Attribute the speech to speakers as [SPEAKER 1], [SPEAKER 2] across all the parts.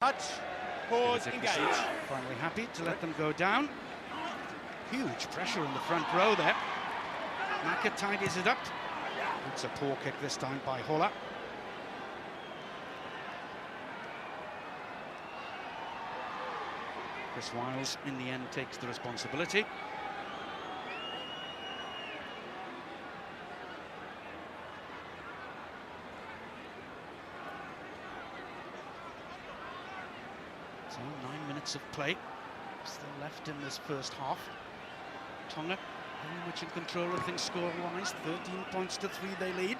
[SPEAKER 1] Touch, pause, engage.
[SPEAKER 2] Finally happy to let them go down. Huge pressure in the front row there. Maka tidies it up. It's a poor kick this time by Hola. Chris Wiles in the end takes the responsibility. So 9 minutes of play still left in this first half. Tonga very much in control of things score-wise. 13 points to 3 they lead.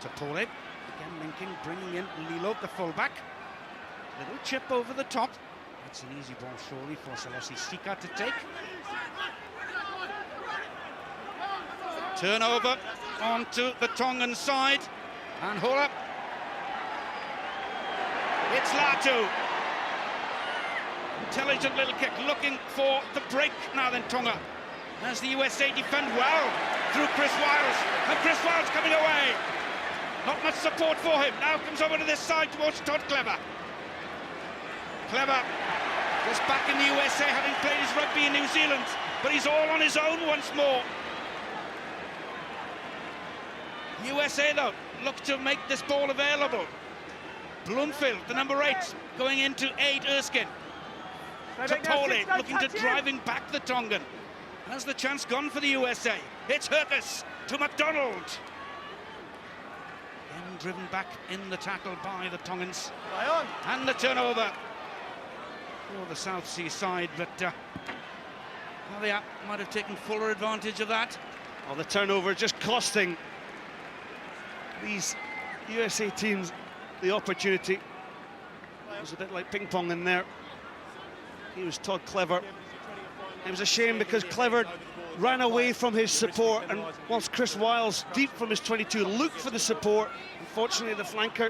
[SPEAKER 2] Tapole again linking, bringing in Lilo, the fullback. Little chip over the top. That's an easy ball surely for Salesi Sika to take. Turnover onto the Tongan side. And Hola. It's Latu. Intelligent little kick, looking for the break now then Tonga. As the USA defend well through Chris Wiles. And Chris Wiles coming away. Not much support for him. Now comes over to this side towards Todd Clever. Clever just back in the USA, having played his rugby in New Zealand. But he's all on his own once more. USA though look to make this ball available. Bloomfield, the number 8, going into aid Erskine. Tapole looking to driving back the Tongan. Has the chance gone for the USA? It's Hercus to McDonald. Then driven back in the tackle by the Tongans. And the turnover for the South Sea side, but well, they might have taken fuller advantage of that.
[SPEAKER 3] Well, the turnover just costing these USA teams the opportunity. It was a bit like ping pong in there. He was Todd Clever. It was a shame because Clever ran away from his support, and whilst Chris Wiles, deep from his 22, looked for the support, unfortunately the flanker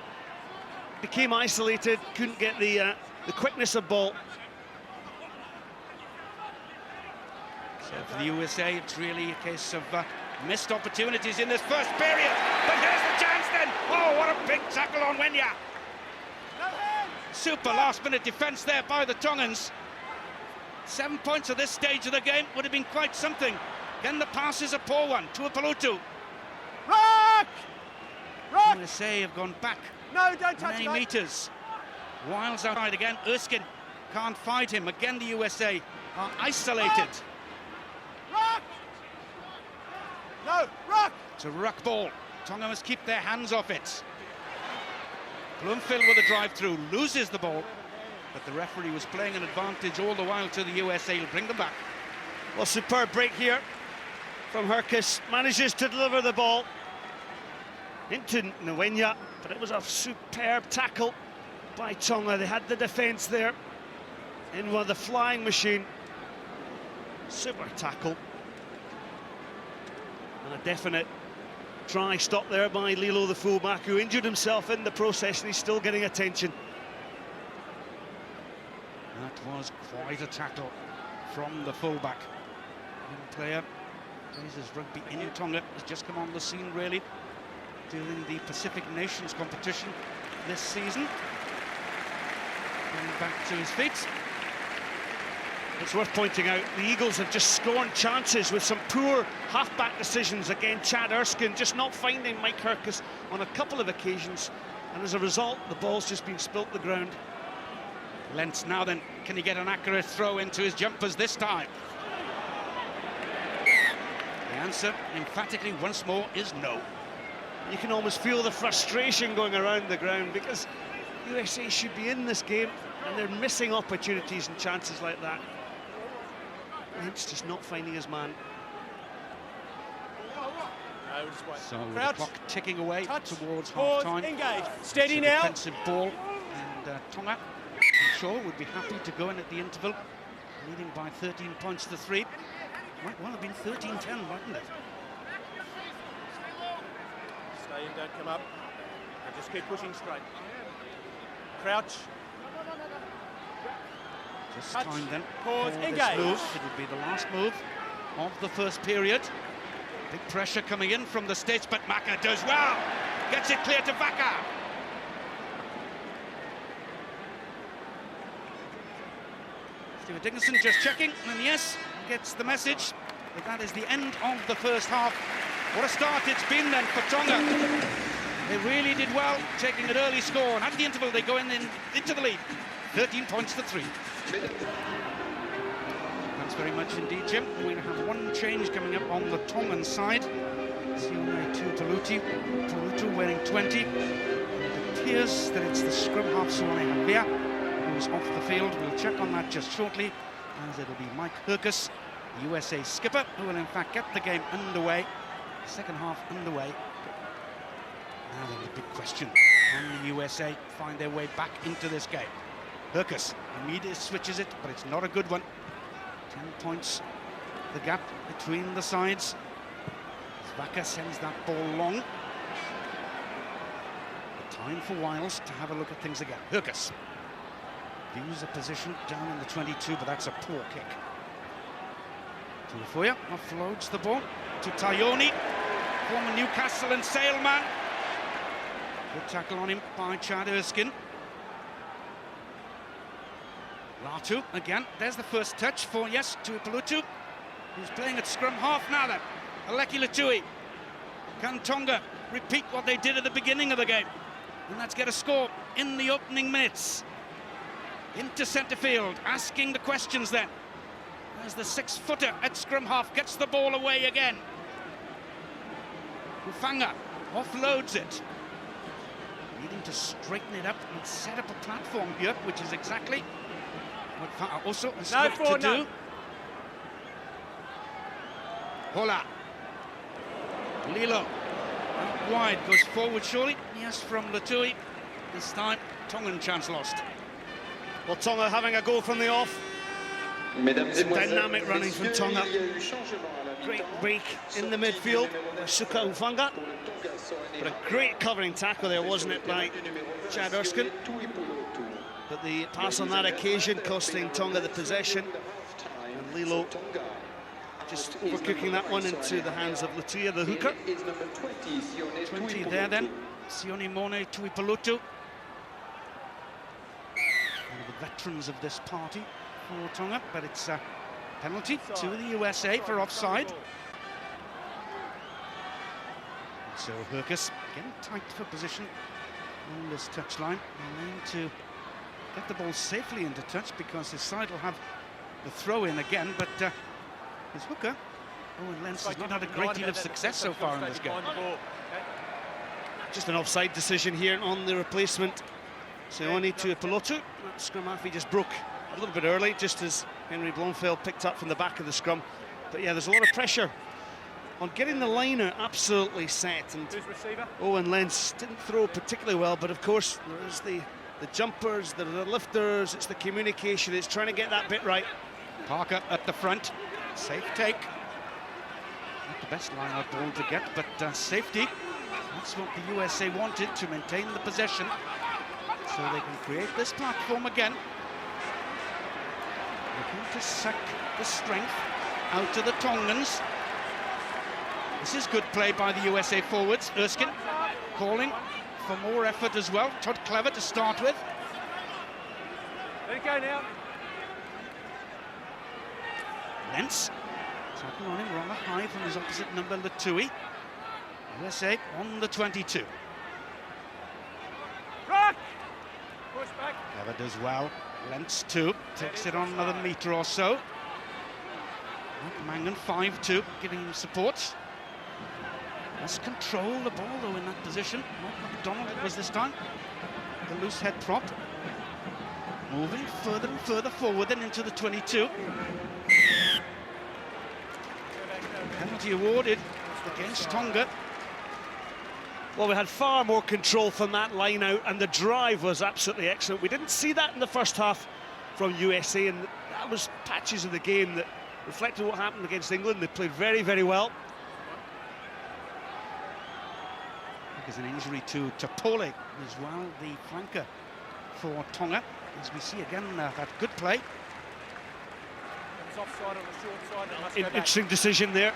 [SPEAKER 3] became isolated, couldn't get the quickness of ball.
[SPEAKER 2] So for the USA, it's really a case of missed opportunities in this first period. But here's the chance then. Oh, what a big tackle on Wenya. Super last-minute defence there by the Tongans. 7 points at this stage of the game would have been quite something. Again, the pass is a poor one to Apalutu.
[SPEAKER 1] Rock! Rock!
[SPEAKER 2] USA have gone back
[SPEAKER 1] No, don't touch
[SPEAKER 2] many
[SPEAKER 1] him.
[SPEAKER 2] metres. Wiles outside again. Erskine can't fight him. Again, the USA are isolated.
[SPEAKER 1] Rock! No, rock!
[SPEAKER 2] It's a ruck ball. Tonga must keep their hands off it. Bloomfield with a drive-through, loses the ball, but the referee was playing an advantage all the while to the USA. He'll bring them back.
[SPEAKER 3] Well, superb break here from Hercus. Manages to deliver the ball into Nwenya, but it was a superb tackle by Tonga. They had the defence there in one of the flying machine. Super tackle. And a definite try stop there by Lilo, the fullback, who injured himself in the process, and he's still getting attention.
[SPEAKER 2] That was quite a tackle from the fullback. Young player, plays his rugby in Tonga, has just come on the scene really during the Pacific Nations competition this season. Going back to his feet.
[SPEAKER 3] It's worth pointing out the Eagles have just scorned chances with some poor half-back decisions. Again, Chad Erskine just not finding Mike Hercus on a couple of occasions, and as a result the ball's just been spilt the ground.
[SPEAKER 2] Lentz now then, can he get an accurate throw into his jumpers this time? The answer emphatically once more is no.
[SPEAKER 3] You can almost feel the frustration going around the ground because USA should be in this game and they're missing opportunities and chances like that. Lentz just not finding his man.
[SPEAKER 2] So with the
[SPEAKER 1] Crouch,
[SPEAKER 2] clock ticking away
[SPEAKER 1] touch,
[SPEAKER 2] towards
[SPEAKER 1] pause,
[SPEAKER 2] half-time.
[SPEAKER 1] engage. Steady
[SPEAKER 2] It's a
[SPEAKER 1] now.
[SPEAKER 2] defensive ball, and Tonga, I'm sure, would be happy to go in at the interval, leading by 13 points to 3. Might well have been 13-10, mightn't it?
[SPEAKER 1] Stay in, don't come up. And just keep pushing straight. Crouch.
[SPEAKER 2] Just
[SPEAKER 1] Touch,
[SPEAKER 2] time then
[SPEAKER 1] pause,
[SPEAKER 2] for
[SPEAKER 1] engage.
[SPEAKER 2] this move. It would be the last move of the first period. Big pressure coming in from the States, but Maka does well. Gets it clear to Vaca. Stuart Dickinson just checking, and yes, gets the message that that is the end of the first half. What a start it's been then for Tonga. They really did well, taking an early score, and at the interval they go into the lead. 13 points to 3. Thanks very much indeed, Jim. We're going to have one change coming up on the Tongan side. Sione Tuipulotu wearing 20. It appears that it's the scrum half Sione Havea who's off the field. We'll check on that just shortly, as it'll be Mike Hercus, the USA skipper, who will in fact get the game underway. Second half underway. Now then, the big question: can the USA find their way back into this game? Hercus immediately switches it, but it's not a good one. 10 points, the gap between the sides. Vaka sends that ball long. The time for Wiles to have a look at things again. Hercus views a position down in the 22, but that's a poor kick. Tuifuya offloads the ball to Taioni, former Newcastle and Sale man. Good tackle on him by Chad Erskine. Latu again. There's the first touch for, yes, Tuipulotu, who's playing at scrum half now then. Aleki Latui. Can Tonga repeat what they did at the beginning of the game? And let's get a score in the opening minutes. Into centre field, asking the questions then. As the 6-footer at scrum half gets the ball away again. Ufanga offloads it. Needing to straighten it up and set up a platform here, which is exactly what Fa'aoso has looked to do. Hola. Lilo. Out wide, goes forward surely. Yes, from Latui. This time, Tongan chance lost.
[SPEAKER 3] Well, Tonga having a go from the off. Some dynamic running from Tonga. Great break in the midfield by Suka Ufanga. But a great covering tackle there, wasn't it, by Chad Erskine? But the pass on that occasion costing Tonga the possession. And Lilo just overcooking that one into the hands of Latuia, the hooker.
[SPEAKER 2] 20 there then. Sione Mone Tuipulotu. One of the veterans of this party for Tonga, but it's a penalty to the USA for offside. So Hercus again tight for position on this touchline, and aim to get the ball safely into touch, because his side will have the throw in again, but his hooker, Owen Lentz, has not had a great deal of success so far in this game.
[SPEAKER 3] Just an offside decision here on the replacement. Sione Tuipulotu. That scrum half, he just broke a little bit early, just as Henry Blomfield picked up from the back of the scrum. But yeah, there's a lot of pressure on getting the liner absolutely set, and Owen Lentz didn't throw particularly well, but of course there's the jumpers, the lifters, it's the communication, it's trying to get that bit right.
[SPEAKER 2] Parker at the front, safe take. Not the best line-out ball to get, but safety. That's what the USA wanted, to maintain the possession, so they can create this platform again. Looking to suck the strength out of the Tongans. This is good play by the USA forwards. Erskine calling for more effort as well. Todd Clever to start with.
[SPEAKER 1] Let it go now.
[SPEAKER 2] Lentz tapping on him rather high from his opposite number, Latui. USA on the 22.
[SPEAKER 1] Rock! Push back.
[SPEAKER 2] Clever does well. Lentz too. Takes it on another metre or so. Mangan 5-2, giving him support. Let's control the ball though in that position. Not McDonald it was this time. The loose head prop. Moving further and further forward and into the 22. Penalty awarded against Tonga.
[SPEAKER 3] Well, we had far more control from that line out, and the drive was absolutely excellent. We didn't see that in the first half from USA, and that was patches of the game that reflected what happened against England. They played very, very well.
[SPEAKER 2] There's an injury to Tapole as well, the flanker for Tonga. As we see again, that good play.
[SPEAKER 1] It's offside on the short side. It must go back.
[SPEAKER 3] Interesting decision there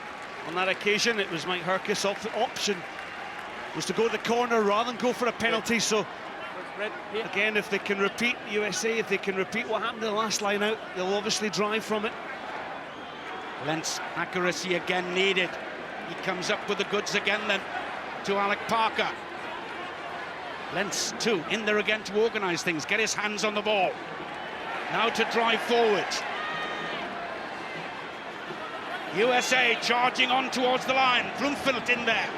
[SPEAKER 3] on that occasion. It was Mike Hercus. Option was to go to the corner rather than go for a penalty, so
[SPEAKER 1] Red, here.
[SPEAKER 3] Again, if they can repeat, USA, if they can repeat what happened in the last line out, they'll obviously drive from it.
[SPEAKER 2] Lentz, accuracy again needed. He comes up with the goods again then to Alec Parker. Lentz, too, in there again to organise things, get his hands on the ball. Now to drive forward. USA charging on towards the line. Bloomfield in there.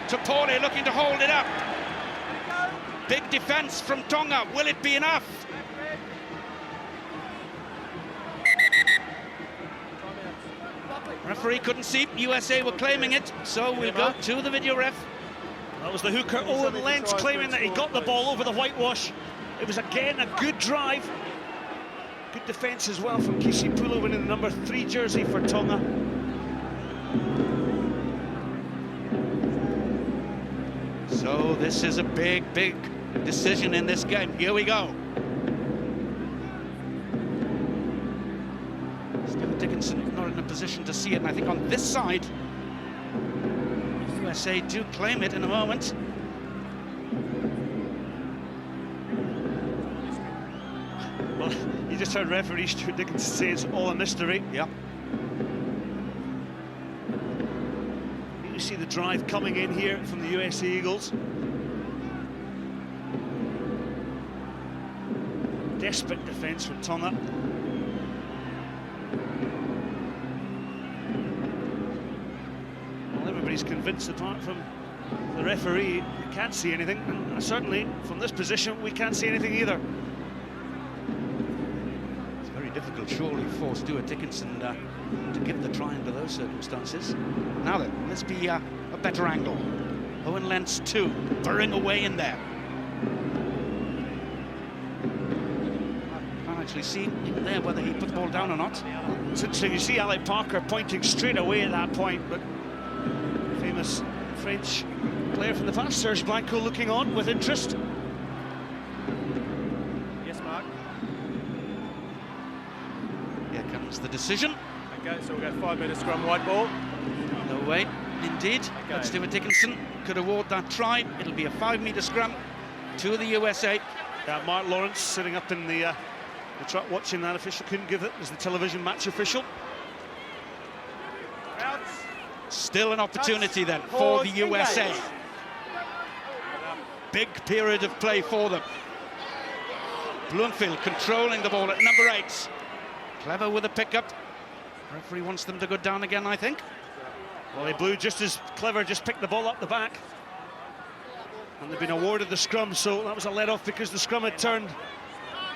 [SPEAKER 2] Topoli looking to hold it up. Big defence from Tonga. Will it be enough? Referee couldn't see. USA were claiming it, so we'll go to the video ref.
[SPEAKER 3] That was the hooker Owen Lentz claiming that he got the ball over the whitewash. It was again a good drive. Good defence as well from Kisipulu, winning the number 3 jersey for Tonga.
[SPEAKER 2] So this is a big decision in this game. Here we go. Stephen Dickinson not in a position to see it, and I think on this side, USA do claim it in a moment.
[SPEAKER 3] Well, you just heard referee Stuart Dickinson say it's all a mystery.
[SPEAKER 2] Yeah.
[SPEAKER 3] You see the drive coming in here from the USA Eagles. Desperate defence from Tonga. Well, everybody's convinced, apart from the referee, they can't see anything, and certainly from this position we can't see anything either.
[SPEAKER 2] It's very difficult, surely, for Stuart Dickinson to give the try under those circumstances. Now then, let's be a better angle. Owen Lentz too, burrowing away in there. Can't actually see in there whether he put the ball down or not.
[SPEAKER 3] It's interesting, you see Alec Parker pointing straight away at that point, but famous French player from the past, Serge Blanco, looking on with interest.
[SPEAKER 1] Yes, Mark.
[SPEAKER 2] Here comes the decision.
[SPEAKER 1] Okay, so we've got 5-metre scrum, white ball.
[SPEAKER 2] No way, indeed.
[SPEAKER 1] Okay.
[SPEAKER 2] But Stuart Dickinson could award that try. It'll be a 5-metre scrum to the USA.
[SPEAKER 3] Mark Lawrence sitting up in the truck watching that. Official couldn't give it as the television match official.
[SPEAKER 1] Outs.
[SPEAKER 2] Still an opportunity then for the USA. Big period of play for them. Bloomfield controlling the ball at number 8. Clever with a pickup. Referee wants them to go down again, I think.
[SPEAKER 3] Well, they blew just as clever, just picked the ball up the back. And they've been awarded the scrum, so that was a let-off because the scrum had turned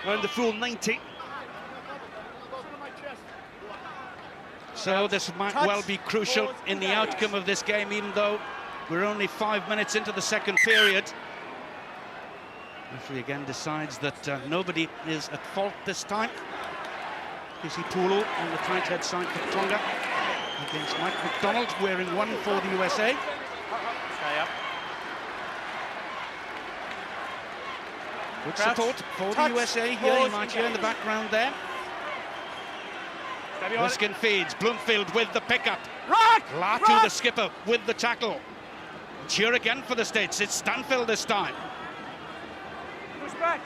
[SPEAKER 3] around the full 90.
[SPEAKER 2] So this might well be crucial in the outcome of this game, even though we're only 5 minutes into the second period. Referee again decides that nobody is at fault this time. Kisipulu on the tight head side for Tonga against Mike McDonald, wearing 1 for the USA.
[SPEAKER 1] Stay up.
[SPEAKER 2] Good support for the USA here. You might hear in the background there. Erskine feeds. Bloomfield with the pickup. Latu, the skipper, with the tackle. Cheer again for the States. It's Stanfield this time.
[SPEAKER 1] Push back.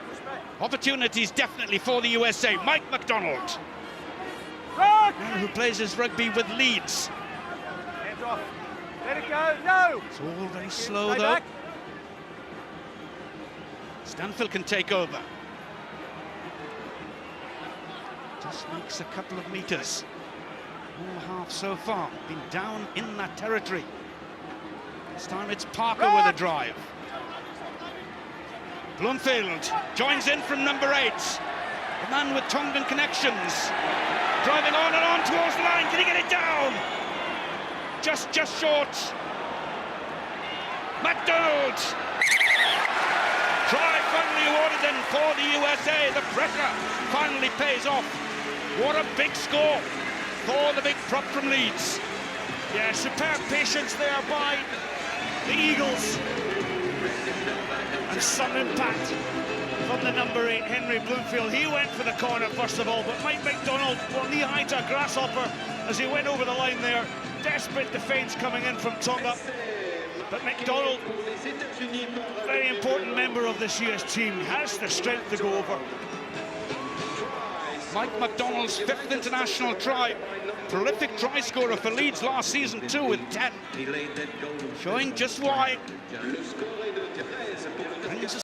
[SPEAKER 1] Push back.
[SPEAKER 2] Opportunities definitely for the USA. Mike McDonald, who plays his rugby with Leeds.
[SPEAKER 1] Hands off. Let it go. No.
[SPEAKER 2] It's all very slow
[SPEAKER 1] Stay
[SPEAKER 2] though.
[SPEAKER 1] back.
[SPEAKER 2] Stanfield can take over. Just makes a couple of meters. All half so far. Been down in that territory. This time it's Parker with a drive. Bloomfield joins in from number 8. The man with Tongan connections. Driving on and on towards the line. Can he get it down? Just short. McDonald. Try finally awarded then for the USA. The pressure finally pays off. What a big score for the big prop from Leeds.
[SPEAKER 3] Yeah, superb patience there by the Eagles. And some impact from the number 8, Henry Bloomfield. He went for the corner first of all, but Mike McDonald, well, knee-high to a grasshopper as he went over the line there. Desperate defence coming in from Tonga. But McDonald, very important member of this US team, has the strength to go over.
[SPEAKER 2] Mike McDonald's 5th international try. Prolific try scorer for Leeds last season too, with 10. Showing just why.